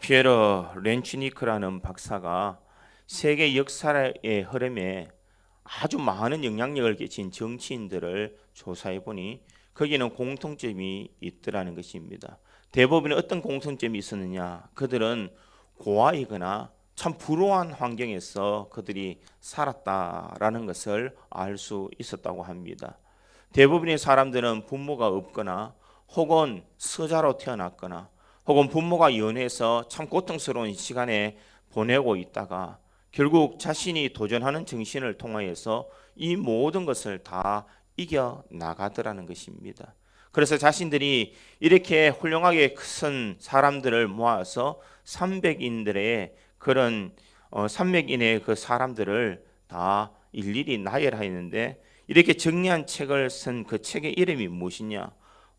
피에르 렌치니크라는 박사가 세계 역사의 흐름에 아주 많은 영향력을 끼친 정치인들을 조사해 보니 거기는 공통점이 있더라는 것입니다. 대부분의 어떤 공통점이 있었느냐? 그들은 고아이거나 참 불우한 환경에서 그들이 살았다라는 것을 알 수 있었다고 합니다. 대부분의 사람들은 부모가 없거나 혹은 서자로 태어났거나 혹은 부모가 연애해서 참 고통스러운 시간에 보내고 있다가 결국 자신이 도전하는 정신을 통하여서 이 모든 것을 다 이겨 나가더라는 것입니다. 그래서 자신들이 이렇게 훌륭하게 큰 사람들을 모아서 300인들의 그런 300인의 그 사람들을 다 일일이 나열하였는데 이렇게 정리한 책을 쓴 그 책의 이름이 무엇이냐?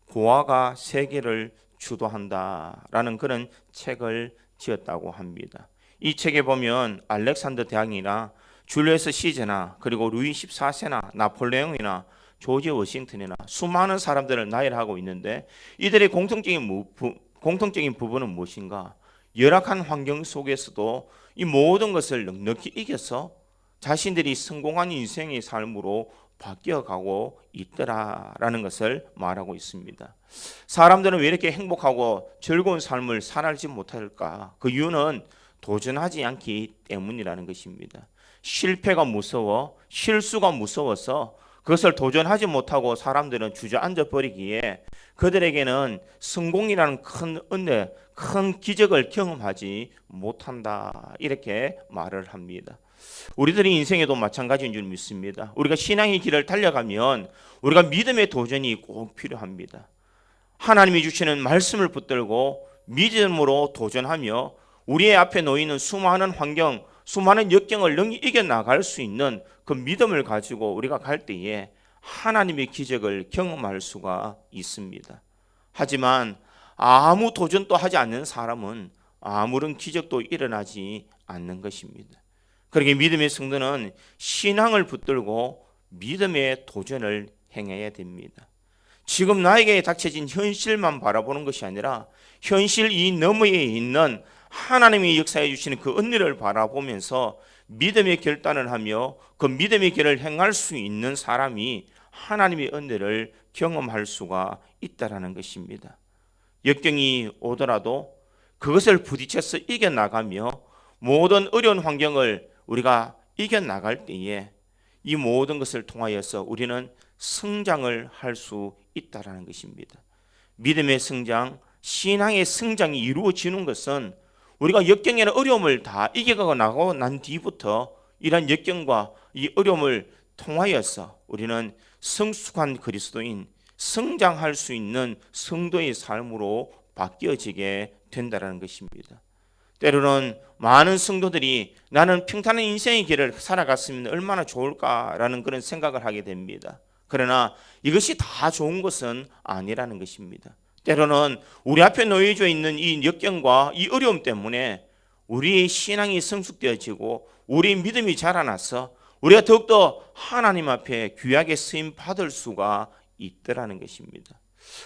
고아가 세계를 주도한다라는 그런 책을 지었다고 합니다. 이 책에 보면 알렉산더 대왕이나 줄리어스 시저나 그리고 루이 14세나 나폴레옹이나 조지 워싱턴이나 수많은 사람들을 나열하고 있는데 이들의 공통적인 부분은 무엇인가? 열악한 환경 속에서도 이 모든 것을 넉넉히 이겨서 자신들이 성공한 인생의 삶으로 바뀌어가고 있더라라는 것을 말하고 있습니다. 사람들은 왜 이렇게 행복하고 즐거운 삶을 살지 못할까? 그 이유는 도전하지 않기 때문이라는 것입니다. 실패가 무서워, 실수가 무서워서 그것을 도전하지 못하고 사람들은 주저앉아 버리기에 그들에게는 성공이라는 큰 은혜, 큰 기적을 경험하지 못한다. 이렇게 말을 합니다. 우리들의 인생에도 마찬가지인 줄 믿습니다. 우리가 신앙의 길을 달려가면 우리가 믿음의 도전이 꼭 필요합니다. 하나님이 주시는 말씀을 붙들고 믿음으로 도전하며 우리의 앞에 놓이는 수많은 환경, 수많은 역경을 능히 이겨나갈 수 있는 그 믿음을 가지고 우리가 갈 때에 하나님의 기적을 경험할 수가 있습니다. 하지만 아무 도전도 하지 않는 사람은 아무런 기적도 일어나지 않는 것입니다. 그러기에 믿음의 성도는 신앙을 붙들고 믿음의 도전을 행해야 됩니다. 지금 나에게 닥쳐진 현실만 바라보는 것이 아니라 현실 이 너머에 있는 하나님의 역사해 주시는 그 은혜를 바라보면서 믿음의 결단을 하며 그 믿음의 길을 행할 수 있는 사람이 하나님의 은혜를 경험할 수가 있다라는 것입니다. 역경이 오더라도 그것을 부딪혀서 이겨나가며 모든 어려운 환경을 우리가 이겨나갈 때에 이 모든 것을 통하여서 우리는 성장을 할 수 있다라는 것입니다. 믿음의 성장, 신앙의 성장이 이루어지는 것은 우리가 역경이나 어려움을 다 이겨가고 나고 난 뒤부터 이런 역경과 이 어려움을 통하여서 우리는 성숙한 그리스도인, 성장할 수 있는 성도의 삶으로 바뀌어지게 된다는 것입니다. 때로는 많은 성도들이 나는 평탄한 인생의 길을 살아갔으면 얼마나 좋을까라는 그런 생각을 하게 됩니다. 그러나 이것이 다 좋은 것은 아니라는 것입니다. 때로는 우리 앞에 놓여져 있는 이 역경과 이 어려움 때문에 우리의 신앙이 성숙되어지고 우리의 믿음이 자라나서 우리가 더욱더 하나님 앞에 귀하게 쓰임 받을 수가 있더라는 것입니다.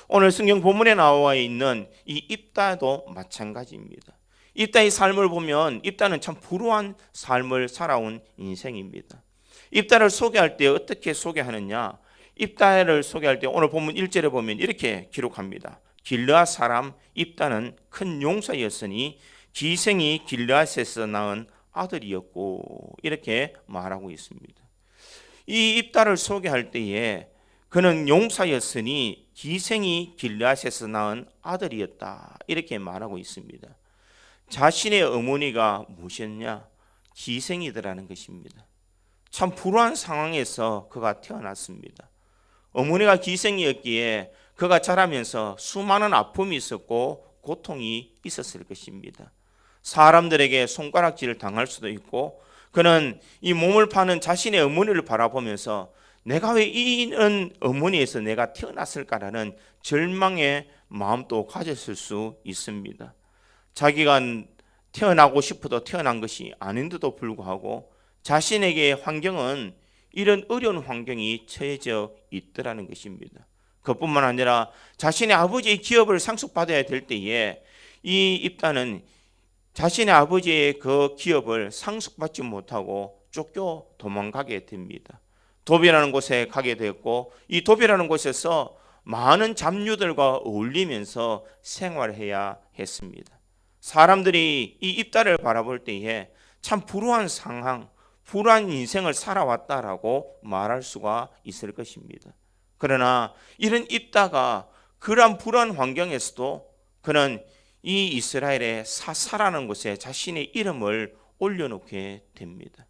오늘 성경 본문에 나와 있는 이 입다도 마찬가지입니다. 입다의 삶을 보면 입다는 참 불우한 삶을 살아온 인생입니다. 입다를 소개할 때 어떻게 소개하느냐? 입다를 소개할 때 오늘 본문 1절에 보면 이렇게 기록합니다. 길르앗 사람 입다는 큰 용사였으니 기생이 길르앗에서 낳은 아들이었고 이렇게 말하고 있습니다. 이 입다를 소개할 때에 그는 용사였으니 기생이 길르앗에서 낳은 아들이었다 이렇게 말하고 있습니다. 자신의 어머니가 무엇이었냐? 기생이더라는 것입니다. 참 불우한 상황에서 그가 태어났습니다. 어머니가 기생이었기에 그가 자라면서 수많은 아픔이 있었고 고통이 있었을 것입니다. 사람들에게 손가락질을 당할 수도 있고 그는 이 몸을 파는 자신의 어머니를 바라보면서 내가 왜 이런 어머니에서 내가 태어났을까라는 절망의 마음도 가졌을 수 있습니다. 자기가 태어나고 싶어도 태어난 것이 아닌데도 불구하고 자신에게 환경은 이런 어려운 환경이 처해져 있더라는 것입니다. 그뿐만 아니라 자신의 아버지의 기업을 상속받아야 될 때에 이 입다는 자신의 아버지의 그 기업을 상속받지 못하고 쫓겨 도망가게 됩니다. 도비라는 곳에 가게 되었고 이 도비라는 곳에서 많은 잡류들과 어울리면서 생활해야 했습니다. 사람들이 이 입다를 바라볼 때에 참 불우한 상황, 불우한 인생을 살아왔다라고 말할 수가 있을 것입니다. 그러나 이런 입다가 그러한 불우한 환경에서도 그는 이 이스라엘의 사사라는 곳에 자신의 이름을 올려놓게 됩니다.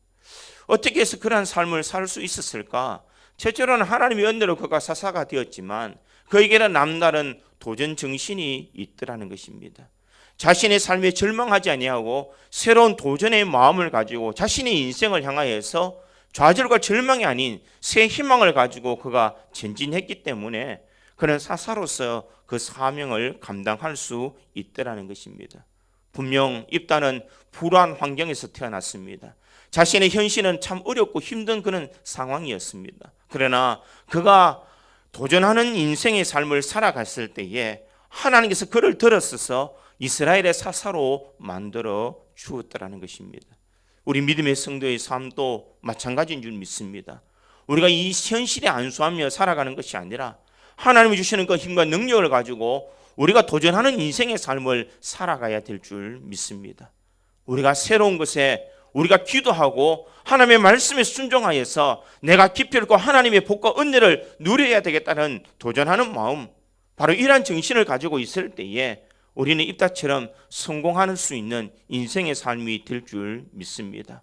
어떻게 해서 그러한 삶을 살 수 있었을까? 첫째로는 하나님의 은혜로 그가 사사가 되었지만 그에게는 남다른 도전 정신이 있더라는 것입니다. 자신의 삶에 절망하지 아니하고 새로운 도전의 마음을 가지고 자신의 인생을 향하여서 좌절과 절망이 아닌 새 희망을 가지고 그가 전진했기 때문에 그는 사사로서 그 사명을 감당할 수 있더라는 것입니다. 분명 입다는 불우한 환경에서 태어났습니다. 자신의 현실은 참 어렵고 힘든 그런 상황이었습니다. 그러나 그가 도전하는 인생의 삶을 살아갔을 때에 하나님께서 그를 들어서서 이스라엘의 사사로 만들어 주었다라는 것입니다. 우리 믿음의 성도의 삶도 마찬가지인 줄 믿습니다. 우리가 이 현실에 안수하며 살아가는 것이 아니라 하나님이 주시는 그 힘과 능력을 가지고 우리가 도전하는 인생의 삶을 살아가야 될 줄 믿습니다. 우리가 새로운 것에 우리가 기도하고 하나님의 말씀에 순종하여서 내가 깊이 있고 하나님의 복과 은혜를 누려야 되겠다는 도전하는 마음, 바로 이러한 정신을 가지고 있을 때에 우리는 입다처럼 성공할 수 있는 인생의 삶이 될 줄 믿습니다.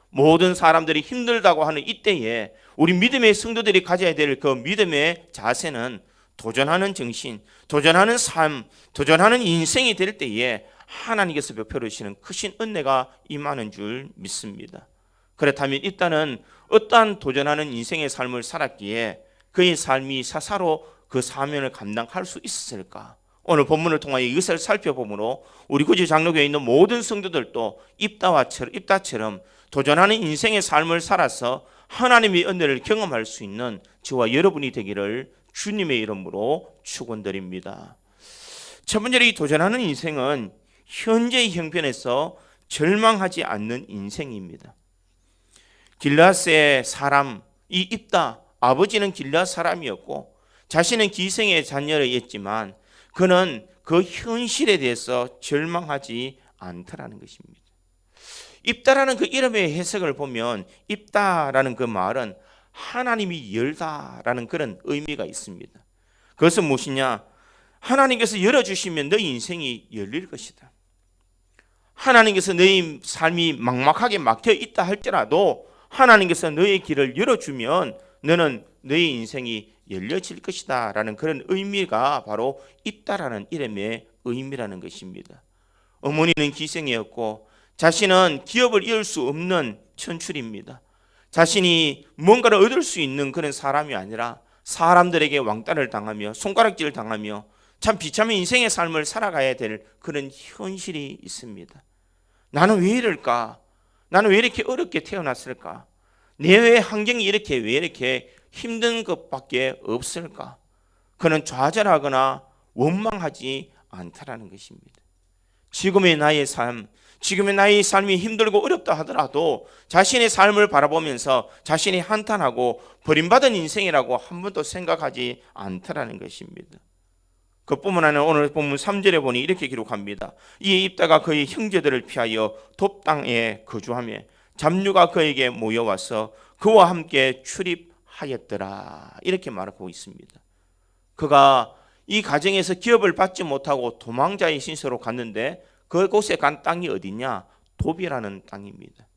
모든 사람들이 힘들다고 하는 이때에 우리 믿음의 성도들이 가져야 될 그 믿음의 자세는 도전하는 정신, 도전하는 삶, 도전하는 인생이 될 때에 하나님께서 베풀어 주시는 크신 은혜가 임하는 줄 믿습니다. 그렇다면 입다는 어떠한 도전하는 인생의 삶을 살았기에 그의 삶이 사사로 그 사명을 감당할 수 있었을까? 오늘 본문을 통하여 이것을 살펴보므로 우리 구주 장로교에 있는 모든 성도들도 입다처럼 도전하는 인생의 삶을 살아서 하나님의 은혜를 경험할 수 있는 저와 여러분이 되기를 주님의 이름으로 축원드립니다. 첫 번째로 이 도전하는 인생은 현재의 형편에서 절망하지 않는 인생입니다. 길르앗의 사람 이 입다, 아버지는 길르앗 사람이었고 자신은 기생의 자녀였지만 그는 그 현실에 대해서 절망하지 않더라는 것입니다. 입다라는 그 이름의 해석을 보면 입다라는 그 말은 하나님이 열다라는 그런 의미가 있습니다. 그것은 무엇이냐? 하나님께서 열어주시면 너희 인생이 열릴 것이다. 하나님께서 너희 삶이 막막하게 막혀 있다 할지라도 하나님께서 너의 길을 열어주면 너는 너의 인생이 열려질 것이다 라는 그런 의미가 바로 입다라는 이름의 의미라는 것입니다. 어머니는 기생이었고 자신은 기업을 이을 수 없는 천출입니다. 자신이 뭔가를 얻을 수 있는 그런 사람이 아니라 사람들에게 왕따를 당하며 손가락질을 당하며 참 비참한 인생의 삶을 살아가야 될 그런 현실이 있습니다. 나는 왜 이럴까? 나는 왜 이렇게 어렵게 태어났을까? 내 환경이 왜 이렇게 힘든 것밖에 없을까? 그는 좌절하거나 원망하지 않다라는 것입니다. 지금의 나의 삶이 힘들고 어렵다 하더라도 자신의 삶을 바라보면서 자신이 한탄하고 버림받은 인생이라고 한 번도 생각하지 않다라는 것입니다. 그뿐만 아니라 오늘 본문 3절에 보니 이렇게 기록합니다. 이에 입다가 그의 형제들을 피하여 돕 땅에 거주하며 잡류가 그에게 모여와서 그와 함께 출입하였더라. 이렇게 말하고 있습니다. 그가 이 가정에서 기업을 받지 못하고 도망자의 신세로 갔는데 그곳에 간 땅이 어디냐? 도비라는 땅입니다.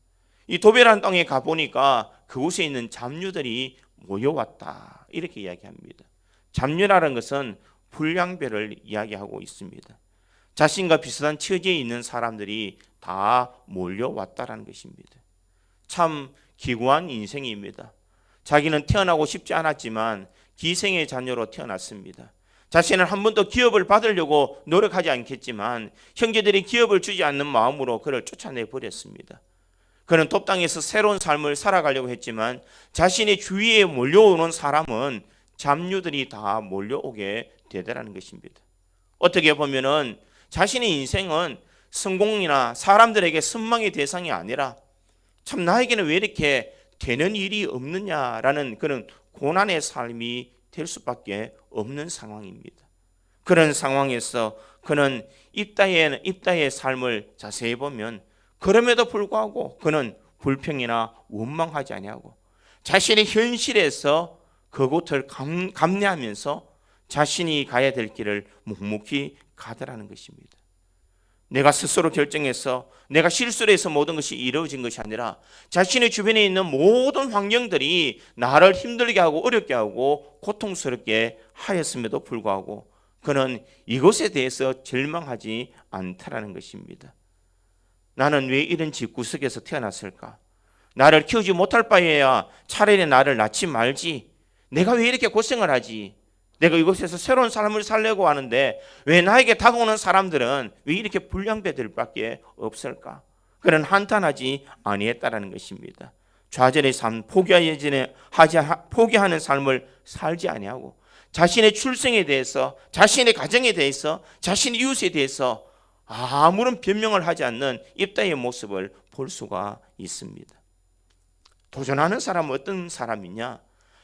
이 도비라는 땅에 가보니까 그곳에 있는 잡류들이 모여왔다. 이렇게 이야기합니다. 잡류라는 것은 불량배를 이야기하고 있습니다. 자신과 비슷한 처지에 있는 사람들이 다 몰려왔다라는 것입니다. 참 기구한 인생입니다. 자기는 태어나고 싶지 않았지만 기생의 자녀로 태어났습니다. 자신은 한 번도 기업을 받으려고 노력하지 않겠지만 형제들이 기업을 주지 않는 마음으로 그를 쫓아내 버렸습니다. 그는 돕 땅에서 새로운 삶을 살아가려고 했지만 자신의 주위에 몰려오는 사람은 잡류들이 다 몰려오게 되더라는 것입니다. 어떻게 보면은 자신의 인생은 성공이나 사람들에게 선망의 대상이 아니라 참 나에게는 왜 이렇게 되는 일이 없느냐라는 그런 고난의 삶이 될 수밖에 없는 상황입니다. 그런 상황에서 그는 입다의 삶을 자세히 보면 그럼에도 불구하고 그는 불평이나 원망하지 아니하고 자신의 현실에서 그곳을 감내하면서 자신이 가야 될 길을 묵묵히 가더라는 것입니다. 내가 스스로 결정해서 내가 실수를 해서 모든 것이 이루어진 것이 아니라 자신의 주변에 있는 모든 환경들이 나를 힘들게 하고 어렵게 하고 고통스럽게 하였음에도 불구하고 그는 이것에 대해서 절망하지 않다라는 것입니다. 나는 왜 이런 집구석에서 태어났을까? 나를 키우지 못할 바에야 차라리 나를 낳지 말지. 내가 왜 이렇게 고생을 하지? 내가 이곳에서 새로운 삶을 살려고 하는데 왜 나에게 다가오는 사람들은 왜 이렇게 불량배들 밖에 없을까? 그는 한탄하지 아니했다라는 것입니다. 좌절의 삶, 포기하는 삶을 살지 아니하고 자신의 출생에 대해서, 자신의 가정에 대해서, 자신의 이웃에 대해서 아무런 변명을 하지 않는 입다의 모습을 볼 수가 있습니다. 도전하는 사람은 어떤 사람이냐?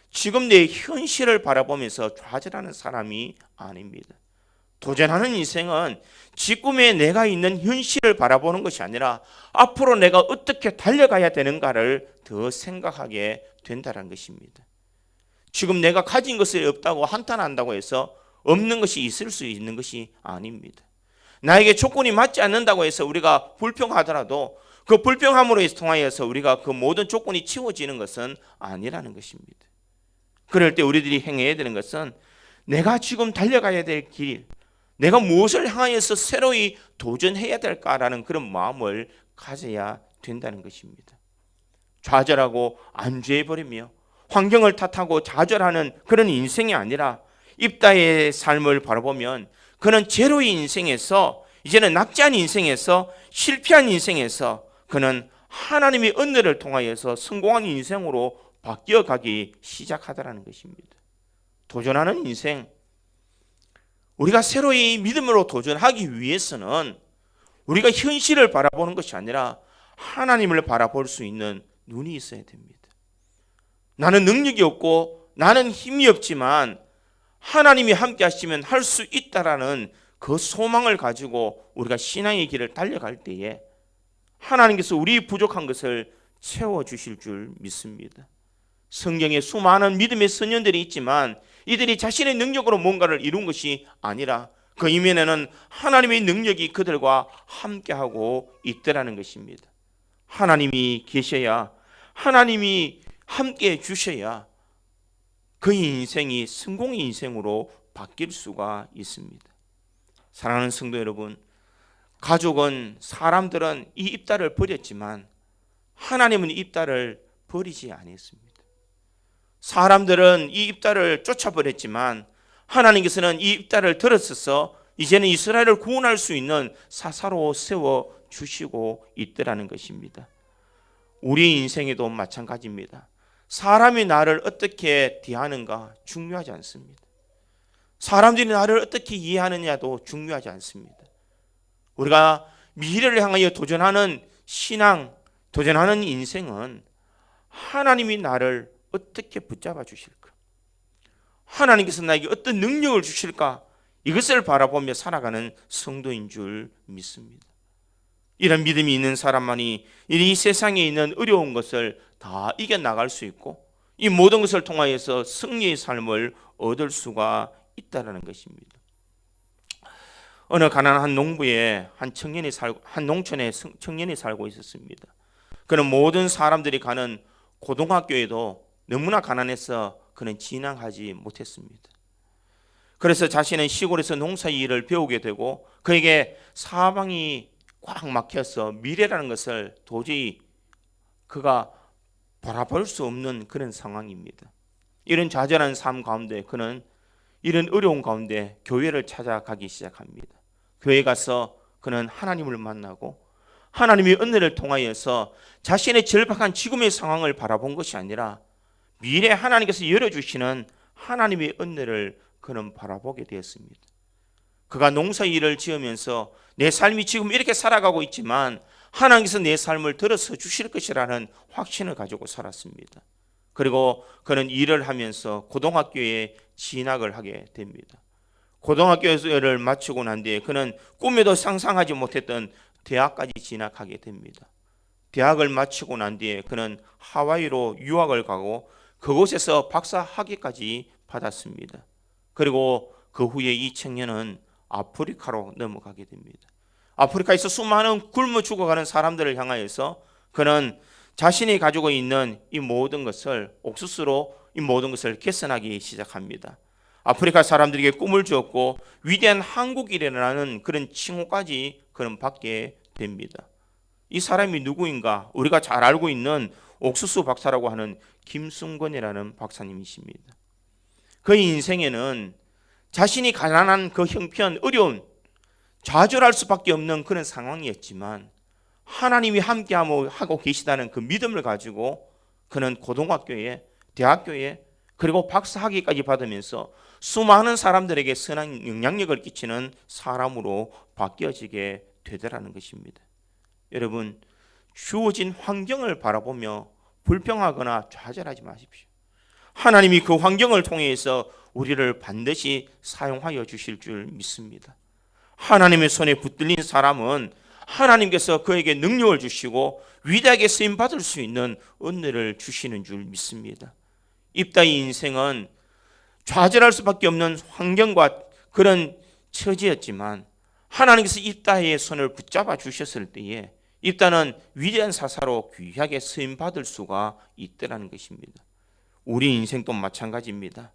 지금 내 현실을 바라보면서 좌절하는 사람이 아닙니다. 도전하는 인생은 지금의 내가 있는 현실을 바라보는 것이 아니라 앞으로 내가 어떻게 달려가야 되는가를 더 생각하게 된다는 것입니다. 지금 내가 가진 것이 없다고 한탄한다고 해서 없는 것이 있을 수 있는 것이 아닙니다. 나에게 조건이 맞지 않는다고 해서 우리가 불평하더라도 그 불평함으로 통하여서 우리가 그 모든 조건이 치워지는 것은 아니라는 것입니다. 그럴 때 우리들이 행해야 되는 것은 내가 지금 달려가야 될 길, 내가 무엇을 향하여서 새로이 도전해야 될까라는 그런 마음을 가져야 된다는 것입니다. 좌절하고 안주해버리며 환경을 탓하고 좌절하는 그런 인생이 아니라 입다의 삶을 바라보면 그는 제로의 인생에서 이제는 낙제한 인생에서 실패한 인생에서 그는 하나님의 은혜를 통하여서 성공한 인생으로 바뀌어가기 시작하더라는 것입니다. 도전하는 인생, 우리가 새로이 믿음으로 도전하기 위해서는 우리가 현실을 바라보는 것이 아니라 하나님을 바라볼 수 있는 눈이 있어야 됩니다. 나는 능력이 없고 나는 힘이 없지만 하나님이 함께 하시면 할 수 있다라는 그 소망을 가지고 우리가 신앙의 길을 달려갈 때에 하나님께서 우리 부족한 것을 채워주실 줄 믿습니다. 성경에 수많은 믿음의 선현들이 있지만 이들이 자신의 능력으로 뭔가를 이룬 것이 아니라 그 이면에는 하나님의 능력이 그들과 함께하고 있더라는 것입니다. 하나님이 계셔야, 하나님이 함께해 주셔야 그 인생이 성공의 인생으로 바뀔 수가 있습니다. 사랑하는 성도 여러분, 가족은, 사람들은 이 입다를 버렸지만 하나님은 이 입다를 버리지 않았습니다. 사람들은 이 입다를 쫓아버렸지만 하나님께서는 이 입다를 들었어서 이제는 이스라엘을 구원할 수 있는 사사로 세워주시고 있더라는 것입니다. 우리 인생에도 마찬가지입니다. 사람이 나를 어떻게 대하는가 중요하지 않습니다. 사람들이 나를 어떻게 이해하느냐도 중요하지 않습니다. 우리가 미래를 향하여 도전하는 신앙, 도전하는 인생은 하나님이 나를 어떻게 붙잡아 주실까? 하나님께서 나에게 어떤 능력을 주실까? 이것을 바라보며 살아가는 성도인 줄 믿습니다. 이런 믿음이 있는 사람만이 이 세상에 있는 어려운 것을 다 이겨나갈 수 있고 이 모든 것을 통하여서 승리의 삶을 얻을 수가 있다는 것입니다. 어느 가난한 농부에 한 농촌에 청년이 살고 있었습니다. 그는 모든 사람들이 가는 고등학교에도 너무나 가난해서 그는 진학하지 못했습니다. 그래서 자신은 시골에서 농사 일을 배우게 되고 그에게 사방이 꽉 막혀서 미래라는 것을 도저히 그가 바라볼 수 없는 그런 상황입니다. 이런 좌절한 삶 가운데 그는 이런 어려운 가운데 교회를 찾아가기 시작합니다. 교회에 가서 그는 하나님을 만나고 하나님의 은혜를 통하여서 자신의 절박한 지금의 상황을 바라본 것이 아니라 미래 하나님께서 열어주시는 하나님의 은혜를 그는 바라보게 되었습니다. 그가 농사 일을 지으면서 내 삶이 지금 이렇게 살아가고 있지만 하나님께서 내 삶을 들어서 주실 것이라는 확신을 가지고 살았습니다. 그리고 그는 일을 하면서 고등학교에 진학을 하게 됩니다. 고등학교를 마치고 난 뒤에 그는 꿈에도 상상하지 못했던 대학까지 진학하게 됩니다. 대학을 마치고 난 뒤에 그는 하와이로 유학을 가고 그곳에서 박사 학위까지 받았습니다. 그리고 그 후에 이 청년은 아프리카로 넘어가게 됩니다. 아프리카에서 수많은 굶어 죽어가는 사람들을 향하여서 그는 자신이 가지고 있는 이 모든 것을 옥수수로 이 모든 것을 개선하기 시작합니다. 아프리카 사람들에게 꿈을 주었고 위대한 한국인이라는 그런 칭호까지 그는 받게 됩니다. 이 사람이 누구인가? 우리가 잘 알고 있는 옥수수 박사라고 하는 김순권이라는 박사님이십니다. 그의 인생에는 자신이 가난한 그 형편, 어려운, 좌절할 수밖에 없는 그런 상황이었지만 하나님이 함께하고 계시다는 그 믿음을 가지고 그는 고등학교에, 대학교에, 그리고 박사 학위까지 받으면서 수많은 사람들에게 선한 영향력을 끼치는 사람으로 바뀌어지게 되더라는 것입니다. 여러분, 주어진 환경을 바라보며 불평하거나 좌절하지 마십시오. 하나님이 그 환경을 통해서 우리를 반드시 사용하여 주실 줄 믿습니다. 하나님의 손에 붙들린 사람은 하나님께서 그에게 능력을 주시고 위대하게 쓰임받을 수 있는 은혜를 주시는 줄 믿습니다. 입다의 인생은 좌절할 수밖에 없는 환경과 그런 처지였지만 하나님께서 입다의 손을 붙잡아 주셨을 때에 입다는 위대한 사사로 귀하게 쓰임받을 수가 있다는 것입니다. 우리 인생도 마찬가지입니다.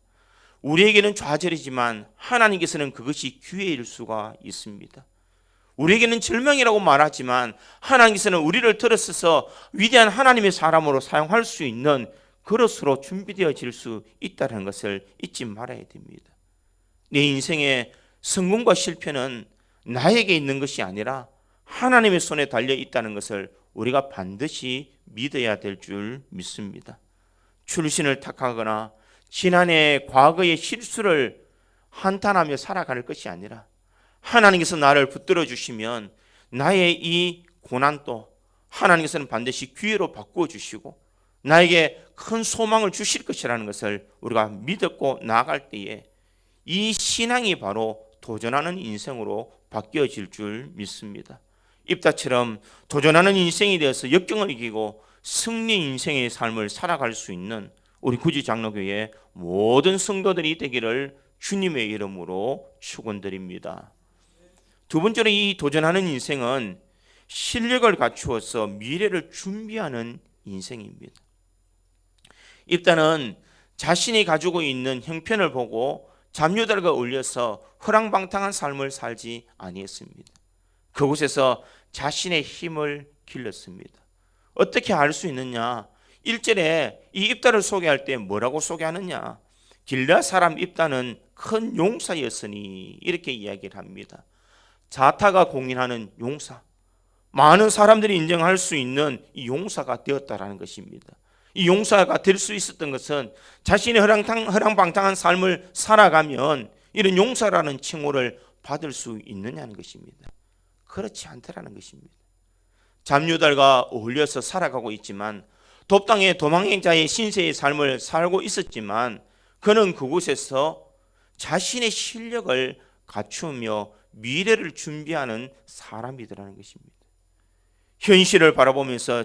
우리에게는 좌절이지만 하나님께서는 그것이 기회일 수가 있습니다. 우리에게는 절망이라고 말하지만 하나님께서는 우리를 들어서서 위대한 하나님의 사람으로 사용할 수 있는 그릇으로 준비되어질 수 있다는 것을 잊지 말아야 됩니다. 내 인생의 성공과 실패는 나에게 있는 것이 아니라 하나님의 손에 달려 있다는 것을 우리가 반드시 믿어야 될 줄 믿습니다. 출신을 탓하거나 지난해 과거의 실수를 한탄하며 살아갈 것이 아니라 하나님께서 나를 붙들어 주시면 나의 이 고난도 하나님께서는 반드시 기회로 바꾸어 주시고 나에게 큰 소망을 주실 것이라는 것을 우리가 믿고 나아갈 때에 이 신앙이 바로 도전하는 인생으로 바뀌어질 줄 믿습니다. 입다처럼 도전하는 인생이 되어서 역경을 이기고 승리 인생의 삶을 살아갈 수 있는 우리 구지 장로교회 모든 성도들이 되기를 주님의 이름으로 축원드립니다. 두 번째로 이 도전하는 인생은 실력을 갖추어서 미래를 준비하는 인생입니다. 입다는 자신이 가지고 있는 형편을 보고 잡류들과 어울려서 허랑방탕한 삶을 살지 아니했습니다. 그곳에서 자신의 힘을 길렀습니다. 어떻게 알 수 있느냐? 1절에 이 입다를 소개할 때 뭐라고 소개하느냐? 길르앗 사람 입다는 큰 용사였으니 이렇게 이야기를 합니다. 자타가 공인하는 용사, 많은 사람들이 인정할 수 있는 이 용사가 되었다라는 것입니다. 이 용사가 될 수 있었던 것은 자신의 허랑방탕한 삶을 살아가면 이런 용사라는 칭호를 받을 수 있느냐는 것입니다. 그렇지 않다라는 것입니다. 잡류들과 어울려서 살아가고 있지만 돕당의 도망행자의 신세의 삶을 살고 있었지만 그는 그곳에서 자신의 실력을 갖추며 미래를 준비하는 사람이더라는 것입니다. 현실을 바라보면서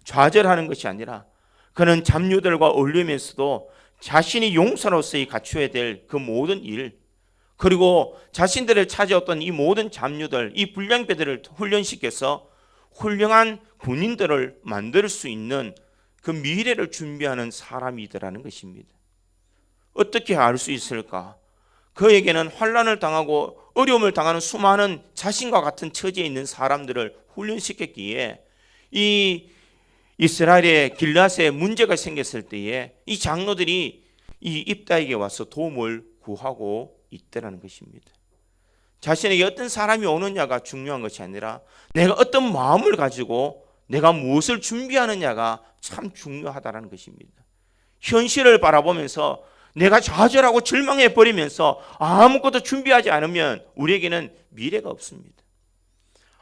좌절하는 것이 아니라 그는 잡류들과 어울리면서도 자신이 용사로서의 갖춰야 될 그 모든 일, 그리고 자신들을 찾아왔던 이 모든 잡류들, 이 불량배들을 훈련시켜서 훌륭한 군인들을 만들 수 있는 그 미래를 준비하는 사람이더라는 것입니다. 어떻게 알 수 있을까? 그에게는 환난을 당하고 어려움을 당하는 수많은 자신과 같은 처지에 있는 사람들을 훈련시켰기에 이 이스라엘의 길르앗에 문제가 생겼을 때에 이 장로들이 이 입다에게 와서 도움을 구하고 있다는 것입니다. 자신에게 어떤 사람이 오느냐가 중요한 것이 아니라 내가 어떤 마음을 가지고 내가 무엇을 준비하느냐가 참 중요하다는 것입니다. 현실을 바라보면서 내가 좌절하고 절망해 버리면서 아무것도 준비하지 않으면 우리에게는 미래가 없습니다.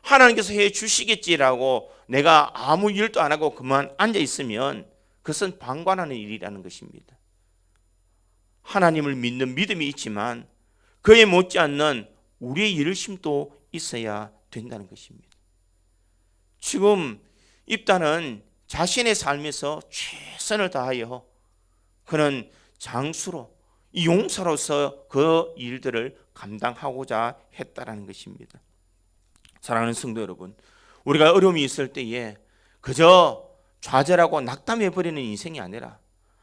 하나님께서 해 주시겠지라고 내가 아무 일도 안 하고 그만 앉아 있으면 그것은 방관하는 일이라는 것입니다. 하나님을 믿는 믿음이 있지만 그에 못지않는 우리의 열심도 있어야 된다는 것입니다. 지금 입다는 자신의 삶에서 최선을 다하여 그는 장수로, 용사로서 그 일들을 감당하고자 했다라는 것입니다. 사랑하는 성도 여러분, 우리가 어려움이 있을 때에 그저 좌절하고 낙담해버리는 인생이 아니라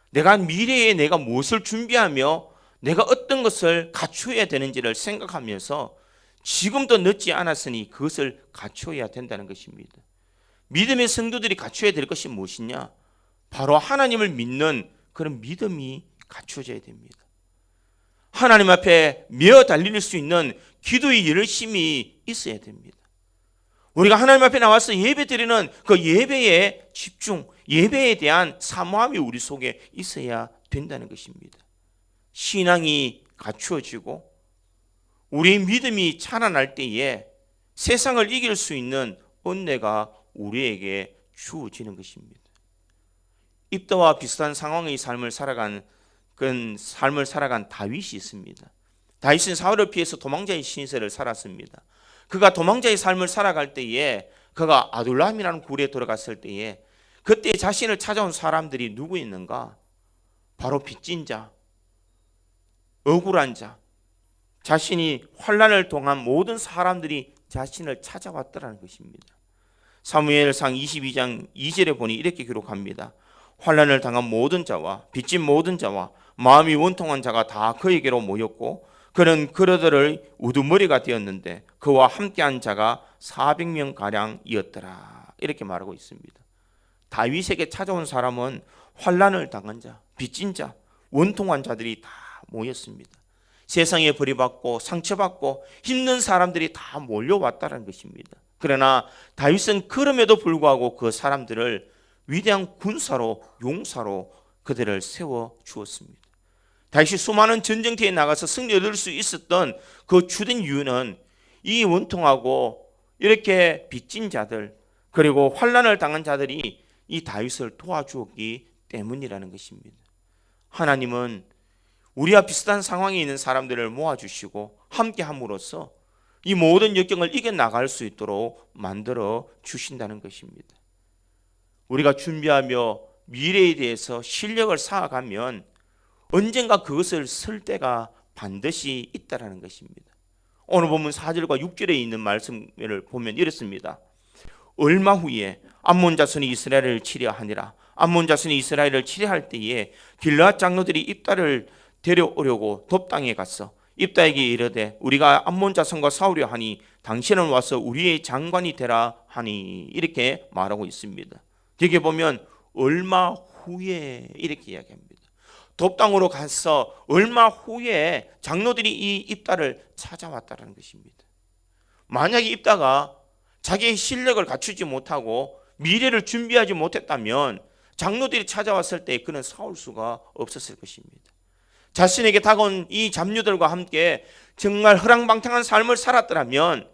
내가 미래에 내가 무엇을 준비하며 내가 어떤 것을 갖추어야 되는지를 생각하면서 지금도 늦지 않았으니 그것을 갖추어야 된다는 것입니다. 믿음의 성도들이 갖춰야 될 것이 무엇이냐? 바로 하나님을 믿는 그런 믿음이 갖춰져야 됩니다. 하나님 앞에 메어 달릴 수 있는 기도의 열심이 있어야 됩니다. 우리가 하나님 앞에 나와서 예배 드리는 그 예배의 집중, 예배에 대한 사모함이 우리 속에 있어야 된다는 것입니다. 신앙이 갖추어지고 우리의 믿음이 자라날 때에 세상을 이길 수 있는 은혜가 우리에게 주어지는 것입니다. 입다와 비슷한 상황의 삶을 살아간 다윗이 있습니다. 다윗은 사울을 피해서 도망자의 신세를 살았습니다. 그가 도망자의 삶을 살아갈 때에 그가 아둘람이라는 굴에 들어갔을 때에 그때 자신을 찾아온 사람들이 누구 있는가? 바로 빚진 자, 억울한 자, 자신이 환난을 통한 모든 사람들이 자신을 찾아왔더라는 것입니다. 사무엘상 22장 2절에 보니 이렇게 기록합니다. 환난을 당한 모든 자와 빚진 모든 자와 마음이 원통한 자가 다 그에게로 모였고 그는 그러들의 우두머리가 되었는데 그와 함께한 자가 400명가량이었더라. 이렇게 말하고 있습니다. 다윗에게 찾아온 사람은 환난을 당한 자, 빚진 자, 원통한 자들이 다 모였습니다. 세상에 버림받고 상처받고 힘든 사람들이 다 몰려왔다는 것입니다. 그러나 다윗은 그럼에도 불구하고 그 사람들을 위대한 군사로, 용사로 그들을 세워주었습니다. 다윗이 수많은 전쟁터에 나가서 승리 얻을 수 있었던 그 주된 이유는 이 원통하고 이렇게 빚진 자들 그리고 환난을 당한 자들이 이 다윗을 도와주었기 때문이라는 것입니다. 하나님은 우리와 비슷한 상황에 있는 사람들을 모아주시고 함께함으로써 이 모든 역경을 이겨나갈 수 있도록 만들어 주신다는 것입니다. 우리가 준비하며 미래에 대해서 실력을 쌓아가면 언젠가 그것을 쓸 때가 반드시 있다는 것입니다. 오늘 본문 4절과 6절에 있는 말씀을 보면 이렇습니다. 얼마 후에 암몬 자손이 이스라엘을 치려하니라. 암몬 자손이 이스라엘을 치려할 때에 길르앗 장로들이 입다를 데려오려고 돕 땅에 갔어. 입다에게 이르되 우리가 암몬 자손과 싸우려 하니 당신은 와서 우리의 장관이 되라 하니 이렇게 말하고 있습니다. 여기 보면 얼마 후에 이렇게 이야기합니다. 돕당으로 가서 얼마 후에 장로들이 이 입다를 찾아왔다는 것입니다. 만약에 입다가 자기의 실력을 갖추지 못하고 미래를 준비하지 못했다면 장로들이 찾아왔을 때 그는 싸울 수가 없었을 것입니다. 자신에게 다가온 이 잡류들과 함께 정말 허랑방탕한 삶을 살았더라면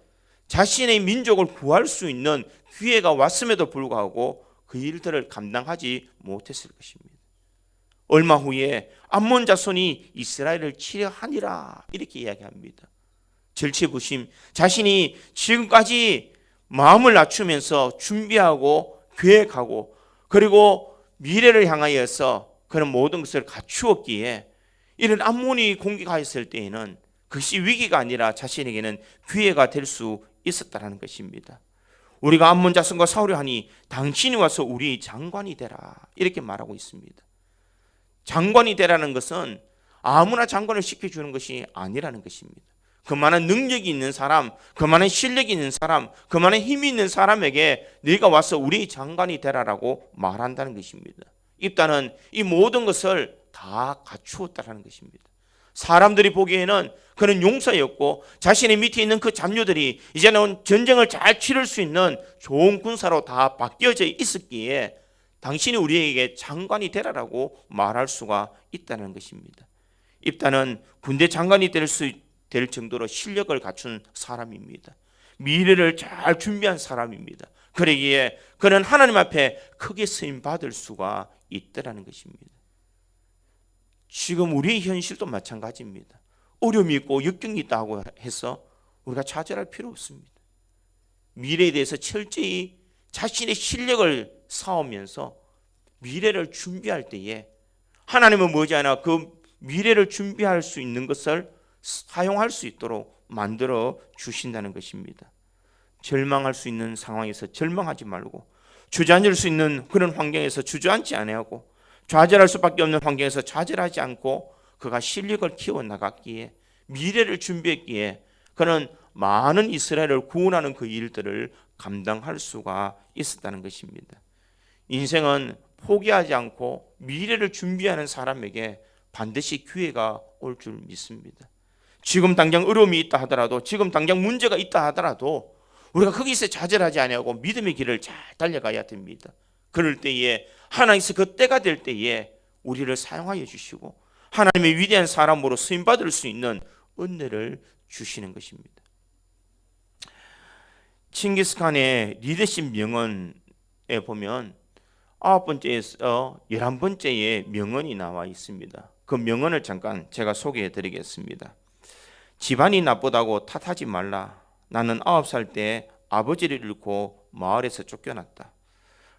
자신의 민족을 구할 수 있는 기회가 왔음에도 불구하고 그 일들을 감당하지 못했을 것입니다. 얼마 후에 암몬 자손이 이스라엘을 치려하니라 이렇게 이야기합니다. 절체부심, 자신이 지금까지 마음을 낮추면서 준비하고 계획하고 그리고 미래를 향하여서 그런 모든 것을 갖추었기에 이런 암몬이 공격하였을 때에는 그것이 위기가 아니라 자신에게는 기회가 될 수 있었다는 것입니다. 우리가 암몬 자손과 싸우려 하니 당신이 와서 우리 장관이 되라 이렇게 말하고 있습니다. 장관이 되라는 것은 아무나 장관을 시켜주는 것이 아니라는 것입니다. 그만한 능력이 있는 사람, 그만한 실력이 있는 사람, 그만한 힘이 있는 사람에게 네가 와서 우리 장관이 되라라고 말한다는 것입니다. 입다는 이 모든 것을 다 갖추었다는 것입니다. 사람들이 보기에는 그는 용사였고 자신의 밑에 있는 그 잡류들이 이제는 전쟁을 잘 치를 수 있는 좋은 군사로 다 바뀌어져 있었기에 당신이 우리에게 장관이 되라라고 말할 수가 있다는 것입니다. 입다는 군대 장관이 될 정도로 실력을 갖춘 사람입니다. 미래를 잘 준비한 사람입니다. 그러기에 그는 하나님 앞에 크게 쓰임 받을 수가 있더라는 것입니다. 지금 우리의 현실도 마찬가지입니다. 어려움이 있고 역경이 있다고 해서 우리가 좌절할 필요 없습니다. 미래에 대해서 철저히 자신의 실력을 쌓으면서 미래를 준비할 때에 하나님은 머지않아 그 미래를 준비할 수 있는 것을 사용할 수 있도록 만들어 주신다는 것입니다. 절망할 수 있는 상황에서 절망하지 말고, 주저앉을 수 있는 그런 환경에서 주저앉지 아니하고, 좌절할 수밖에 없는 환경에서 좌절하지 않고 그가 실력을 키워나갔기에, 미래를 준비했기에 그는 많은 이스라엘을 구원하는 그 일들을 감당할 수가 있었다는 것입니다. 인생은 포기하지 않고 미래를 준비하는 사람에게 반드시 기회가 올 줄 믿습니다. 지금 당장 어려움이 있다 하더라도, 지금 당장 문제가 있다 하더라도 우리가 거기서 좌절하지 아니하고 믿음의 길을 잘 달려가야 됩니다. 그럴 때에 하나님께서 그 때가 될 때에 우리를 사용하여 주시고 하나님의 위대한 사람으로 쓰임받을 수 있는 은혜를 주시는 것입니다. 칭기스칸의 리더십 명언에 보면 9번째에서 11번째의 명언이 나와 있습니다. 그 명언을 잠깐 제가 소개해 드리겠습니다. 집안이 나쁘다고 탓하지 말라. 나는 9살 때 아버지를 잃고 마을에서 쫓겨났다.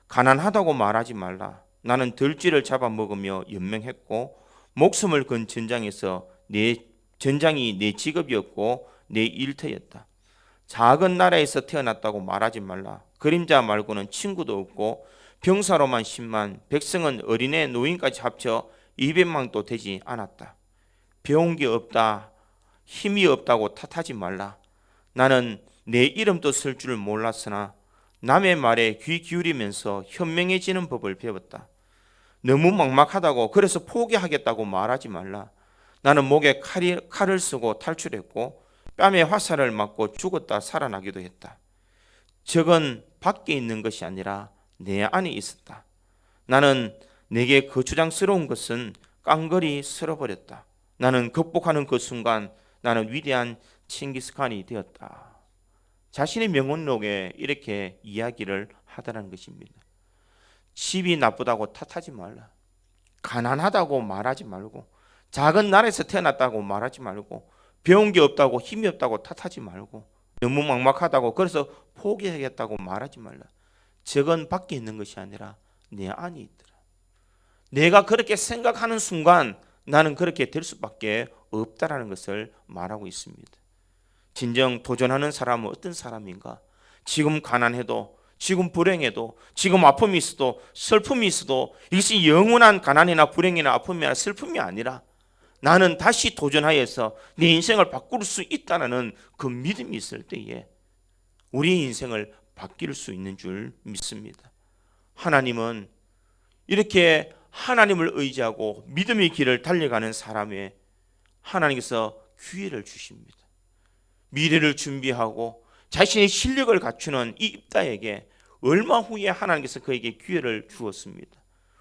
가난하다고 말하지 말라. 나는 들쥐를 잡아먹으며 연명했고 목숨을 건 전장이 내 직업이었고 내 일터였다. 작은 나라에서 태어났다고 말하지 말라. 그림자 말고는 친구도 없고 병사로만 10만, 백성은 어린애 노인까지 합쳐 200만도 되지 않았다. 배운 게 없다, 힘이 없다고 탓하지 말라. 나는 내 이름도 쓸 줄 몰랐으나 남의 말에 귀 기울이면서 현명해지는 법을 배웠다. 너무 막막하다고 그래서 포기하겠다고 말하지 말라. 나는 목에 칼을 쓰고 탈출했고 뺨에 화살을 맞고 죽었다 살아나기도 했다. 적은 밖에 있는 것이 아니라 내 안에 있었다. 나는 내게 거추장스러운 것은 깡그리 쓸어버렸다. 나는 극복하는 그 순간 나는 위대한 칭기스칸이 되었다. 자신의 명언록에 이렇게 이야기를 하더라는 것입니다. 집이 나쁘다고 탓하지 말라. 가난하다고 말하지 말고, 작은 나라에서 태어났다고 말하지 말고, 배운 게 없다고 힘이 없다고 탓하지 말고, 너무 막막하다고 그래서 포기하겠다고 말하지 말라. 적은 밖에 있는 것이 아니라 내 안에 있더라. 내가 그렇게 생각하는 순간 나는 그렇게 될 수밖에 없다라는 것을 말하고 있습니다. 진정 도전하는 사람은 어떤 사람인가? 지금 가난해도, 지금 불행해도, 지금 아픔이 있어도, 슬픔이 있어도 이것이 영원한 가난이나 불행이나 아픔이나 슬픔이 아니라 나는 다시 도전하여서 내 인생을 바꿀 수 있다는 그 믿음이 있을 때에 우리의 인생을 바뀔 수 있는 줄 믿습니다. 하나님은 이렇게 하나님을 의지하고 믿음의 길을 달려가는 사람에 하나님께서 기회를 주십니다. 미래를 준비하고 자신의 실력을 갖추는 이 입다에게 얼마 후에 하나님께서 그에게 기회를 주었습니다.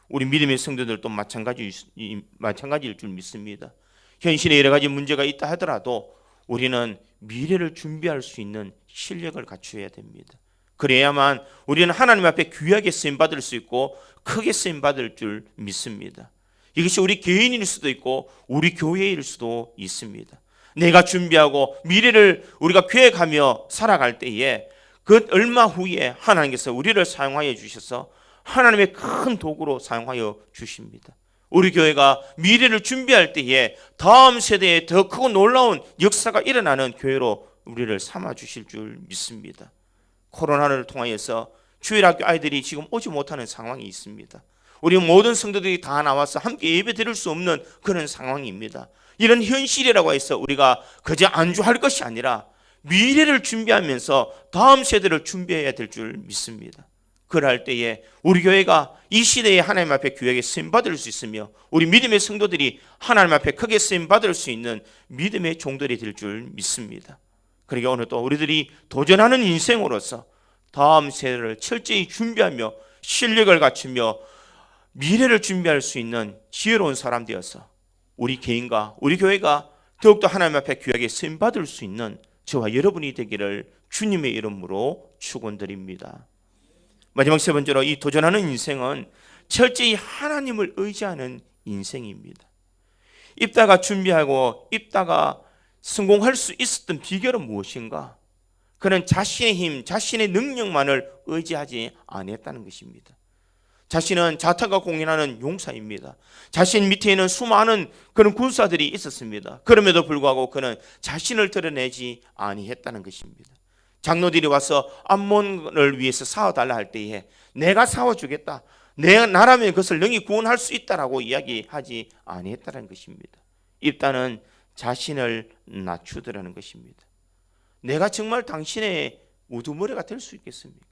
우리 믿음의 성도들도 마찬가지일 줄 믿습니다. 현실에 여러 가지 문제가 있다 하더라도 우리는 미래를 준비할 수 있는 실력을 갖춰야 됩니다. 그래야만 우리는 하나님 앞에 귀하게 쓰임받을 수 있고 크게 쓰임받을 줄 믿습니다. 이것이 우리 개인일 수도 있고 우리 교회일 수도 있습니다. 내가 준비하고 미래를 우리가 계획하며 살아갈 때에 그 얼마 후에 하나님께서 우리를 사용하여 주셔서 하나님의 큰 도구로 사용하여 주십니다. 우리 교회가 미래를 준비할 때에 다음 세대에 더 크고 놀라운 역사가 일어나는 교회로 우리를 삼아 주실 줄 믿습니다. 코로나를 통하여서 주일학교 아이들이 지금 오지 못하는 상황이 있습니다. 우리 모든 성도들이 다 나와서 함께 예배 드릴 수 없는 그런 상황입니다. 이런 현실이라고 해서 우리가 그저 안주할 것이 아니라 미래를 준비하면서 다음 세대를 준비해야 될 줄 믿습니다. 그럴 때에 우리 교회가 이 시대에 하나님 앞에 귀하게 쓰임받을 수 있으며 우리 믿음의 성도들이 하나님 앞에 크게 쓰임받을 수 있는 믿음의 종들이 될 줄 믿습니다. 그러니까 오늘 또 우리들이 도전하는 인생으로서 다음 세대를 철저히 준비하며 실력을 갖추며 미래를 준비할 수 있는 지혜로운 사람 되어서 우리 개인과 우리 교회가 더욱더 하나님 앞에 귀하게 쓰임받을 수 있는 저와 여러분이 되기를 주님의 이름으로 축원드립니다. 마지막 세 번째로, 이 도전하는 인생은 철저히 하나님을 의지하는 인생입니다. 입다가 준비하고 입다가 성공할 수 있었던 비결은 무엇인가? 그는 자신의 힘, 자신의 능력만을 의지하지 않았다는 것입니다. 자신은 자타가 공인하는 용사입니다. 자신 밑에 있는 수많은 그런 군사들이 있었습니다. 그럼에도 불구하고 그는 자신을 드러내지 아니했다는 것입니다. 장로들이 와서 암몬을 위해서 싸워달라 할 때에 내가 싸워주겠다, 나라면 그것을 능히 구원할 수 있다라고 이야기하지 아니했다는 것입니다. 입다는 자신을 낮추더라는 것입니다. 내가 정말 당신의 우두머리가 될 수 있겠습니까?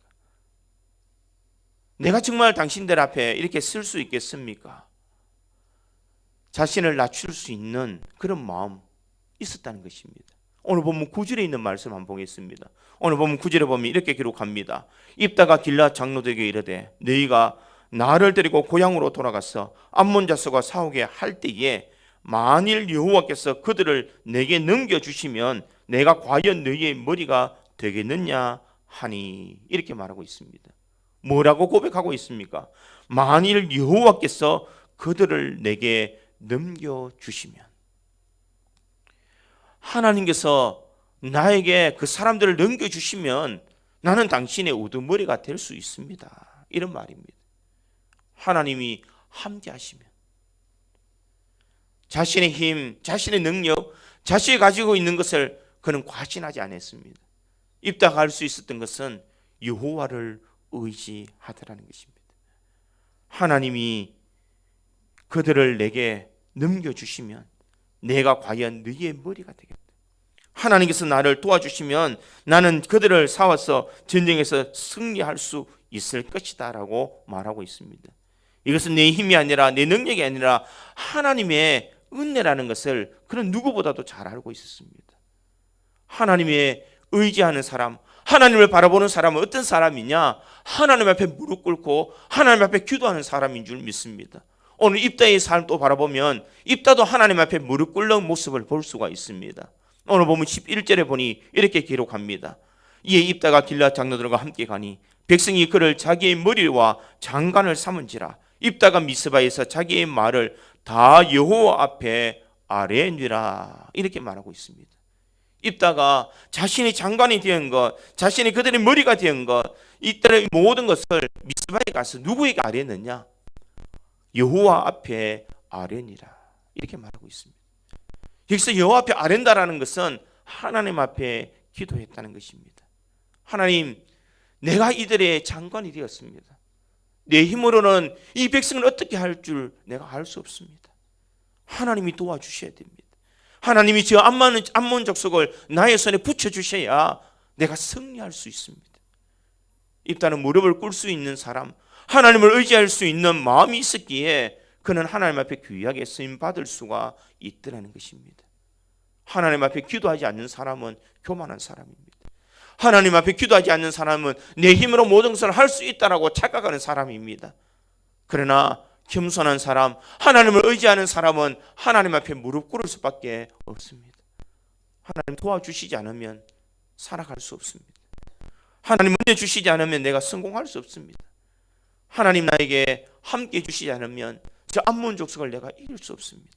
내가 정말 당신들 앞에 이렇게 쓸 수 있겠습니까? 자신을 낮출 수 있는 그런 마음 있었다는 것입니다. 오늘 본문 9절에 있는 말씀 한번 보겠습니다. 오늘 본문 9절에 보면 이렇게 기록합니다. 입다가 길앗 장로들에게 이르되 너희가 나를 데리고 고향으로 돌아가서 암몬 자손과 싸우게 할 때에 만일 여호와께서 그들을 내게 넘겨주시면 내가 과연 너희의 머리가 되겠느냐 하니, 이렇게 말하고 있습니다. 뭐라고 고백하고 있습니까? 만일 여호와께서 그들을 내게 넘겨주시면, 하나님께서 나에게 그 사람들을 넘겨주시면 나는 당신의 우두머리가 될 수 있습니다. 이런 말입니다. 하나님이 함께 하시면, 자신의 힘, 자신의 능력, 자신이 가지고 있는 것을 그는 과신하지 않았습니다. 입다할 수 있었던 것은 여호와를 의지하더라는 것입니다. 하나님이 그들을 내게 넘겨주시면 내가 과연 너희의 머리가 되겠다. 하나님께서 나를 도와주시면 나는 그들을 싸워서 전쟁에서 승리할 수 있을 것이다 라고 말하고 있습니다. 이것은 내 힘이 아니라 내 능력이 아니라 하나님의 은혜라는 것을 그는 누구보다도 잘 알고 있었습니다. 하나님의 의지하는 사람, 하나님을 바라보는 사람은 어떤 사람이냐? 하나님 앞에 무릎 꿇고 하나님 앞에 기도하는 사람인 줄 믿습니다. 오늘 입다의 삶도 바라보면 입다도 하나님 앞에 무릎 꿇는 모습을 볼 수가 있습니다. 오늘 보면 11절에 보니 이렇게 기록합니다. 이에 입다가 길앗 장로들과 함께 가니 백성이 그를 자기의 머리와 장관을 삼은지라 입다가 미스바에서 자기의 말을 다 여호와 앞에 아뢰니라, 이렇게 말하고 있습니다. 입다가 자신이 장관이 된 것, 자신이 그들의 머리가 된 것, 이들의 모든 것을 미스바에 가서 누구에게 아뢰느냐? 여호와 앞에 아뢰니라, 이렇게 말하고 있습니다. 여기서 여호와 앞에 아뢰다라는 것은 하나님 앞에 기도했다는 것입니다. 하나님, 내가 이들의 장관이 되었습니다. 내 힘으로는 이 백성을 어떻게 할 줄 내가 알 수 없습니다. 하나님이 도와주셔야 됩니다. 하나님이 저 암몬 족속을 나의 손에 붙여주셔야 내가 승리할 수 있습니다. 입다는 무릎을 꿇을 수 있는 사람, 하나님을 의지할 수 있는 마음이 있었기에 그는 하나님 앞에 귀하게 쓰임받을 수가 있더라는 것입니다. 하나님 앞에 기도하지 않는 사람은 교만한 사람입니다. 하나님 앞에 기도하지 않는 사람은 내 힘으로 모든 것을 할 수 있다라고 착각하는 사람입니다. 그러나 겸손한 사람, 하나님을 의지하는 사람은 하나님 앞에 무릎 꿇을 수밖에 없습니다. 하나님 도와주시지 않으면 살아갈 수 없습니다. 하나님 은혜 주시지 않으면 내가 성공할 수 없습니다. 하나님 나에게 함께 해주시지 않으면 저 암몬 족속을 내가 이길 수 없습니다.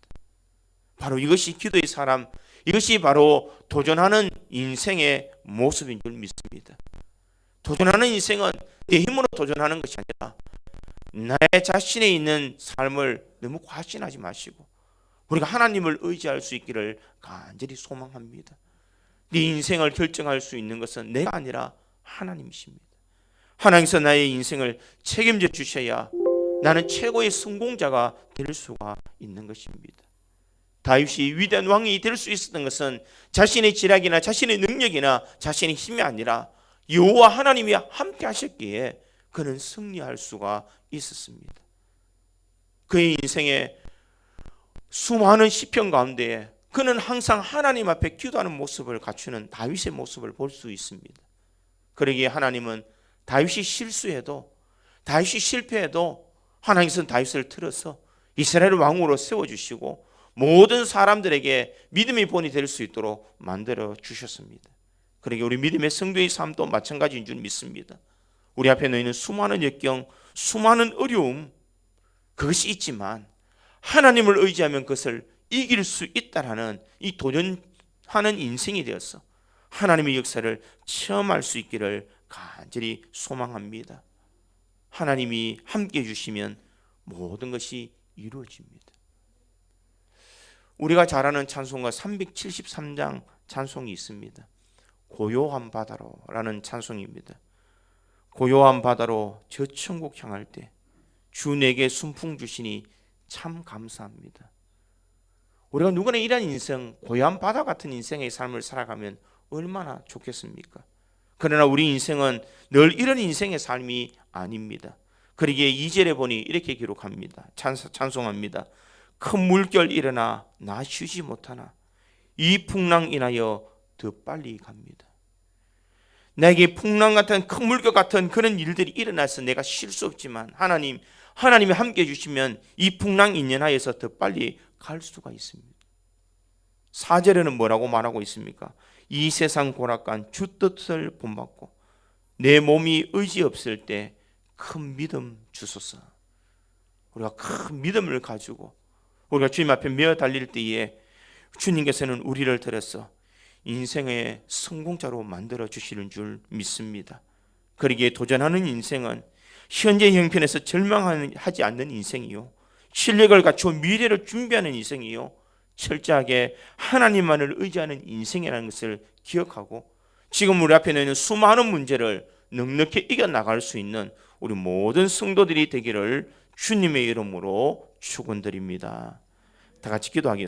바로 이것이 기도의 사람, 이것이 바로 도전하는 인생의 모습인 줄 믿습니다. 도전하는 인생은 내 힘으로 도전하는 것이 아니라 나의 자신에 있는 삶을 너무 과신하지 마시고 우리가 하나님을 의지할 수 있기를 간절히 소망합니다. 네 인생을 결정할 수 있는 것은 내가 아니라 하나님이십니다. 하나님께서 나의 인생을 책임져 주셔야 나는 최고의 성공자가 될 수가 있는 것입니다. 다윗이 위대한 왕이 될 수 있었던 것은 자신의 지략이나 자신의 능력이나 자신의 힘이 아니라 여호와 하나님이 함께 하셨기에 그는 승리할 수가 있었습니다. 그의 인생의 수많은 시편 가운데 그는 항상 하나님 앞에 기도하는 모습을 갖추는 다윗의 모습을 볼 수 있습니다. 그러기에 하나님은 다윗이 실수해도, 다윗이 실패해도 하나님께서는 다윗을 틀어서 이스라엘 왕으로 세워주시고 모든 사람들에게 믿음의 본이 될 수 있도록 만들어 주셨습니다. 그러니까 우리 믿음의 성도의 삶도 마찬가지인 줄 믿습니다. 우리 앞에 놓이는 수많은 역경, 수많은 어려움, 그것이 있지만 하나님을 의지하면 그것을 이길 수 있다라는 이 도전하는 인생이 되어서 하나님의 역사를 체험할 수 있기를 간절히 소망합니다. 하나님이 함께 해주시면 모든 것이 이루어집니다. 우리가 잘 아는 찬송가 373장 찬송이 있습니다. 고요한 바다로 라는 찬송입니다. 고요한 바다로 저 천국 향할 때 주 내게 순풍 주시니 참 감사합니다. 우리가 누구나 이런 인생, 고요한 바다 같은 인생의 삶을 살아가면 얼마나 좋겠습니까? 그러나 우리 인생은 늘 이런 인생의 삶이 아닙니다. 그러기에 2절에 보니 이렇게 기록합니다. 찬송합니다. 큰 물결 일어나 나 쉬지 못하나 이 풍랑 인하여 더 빨리 갑니다. 내게 풍랑 같은 큰 물결 같은 그런 일들이 일어나서 내가 쉴 수 없지만 하나님이 함께 해주시면 이 풍랑 인연하여서 더 빨리 갈 수가 있습니다. 4절에는 뭐라고 말하고 있습니까? 이 세상 고락간 주 뜻을 본받고 내 몸이 의지 없을 때 큰 믿음 주소서. 우리가 큰 믿음을 가지고 우리가 주님 앞에 메어 달릴 때에 주님께서는 우리를 들어서 인생의 성공자로 만들어 주시는 줄 믿습니다. 그러기에 도전하는 인생은 현재 형편에서 절망하지 않는 인생이요, 실력을 갖추어 미래를 준비하는 인생이요, 철저하게 하나님만을 의지하는 인생이라는 것을 기억하고 지금 우리 앞에 있는 수많은 문제를 넉넉히 이겨나갈 수 있는 우리 모든 성도들이 되기를 주님의 이름으로 축원드립니다. 다 같이 기도하겠습니다.